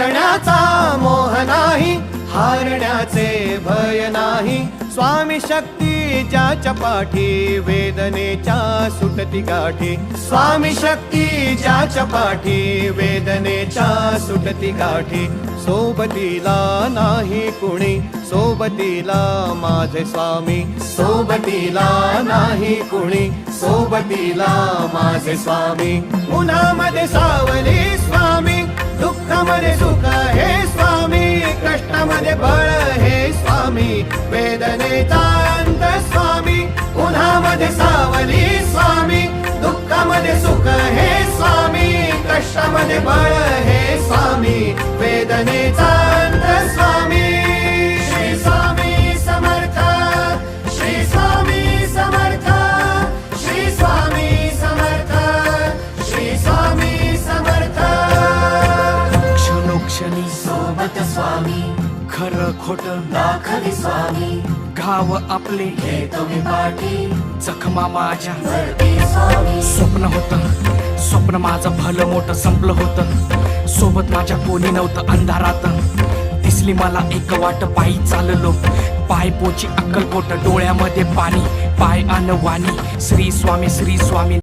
जिंकण्याचा मोह नाही, हारण्याचे भय नाही. स्वामी शक्ती ज्याच्या पाठी, वेदनेच्या सुटती गाठी. स्वामी शक्ती ज्याच्या पाठी, वेदनेच्या सुटती गाठी. सोबतीला नाही कुणी, सोबतीला माझे स्वामी. सोबतीला नाही कुणी, सोबतीला माझे स्वामी. उन्हामध्ये सावली स्वामी, दुःखामध्ये सुख हे स्वामी. कष्टामध्ये बळ हे स्वामी, वेदनेचा अंत स्वामी. उन्हामध्ये सावली स्वामी, दुःखामध्ये सुख हे स्वामी. कष्टामध्ये बळ हे स्वामी, वेदनेचा अंत स्वामी. श्री स्वामी समर्थ, श्री स्वामी समर्थ, श्री स्वामी समर्थ, श्री स्वामी समर्थ. क्षणोक्षणी सोबत स्वामी, खरं खोट दाखवी स्वामी. घाव आपले हे तुम्ही पाठी, जखमा माझ्या भरती स्वामी. स्वप्न होतं, स्वप्न माझं भलं मोठं संपलं होतं. सोबत माझ्या कोणी नव्हतं अंधारात. दिसली मला एक वाट, पायी चाललो पाय पोची अक्कलकोट. डोळ्यामध्ये पाणी, पाय अन वाणी. श्री स्वामी, श्री स्वामी.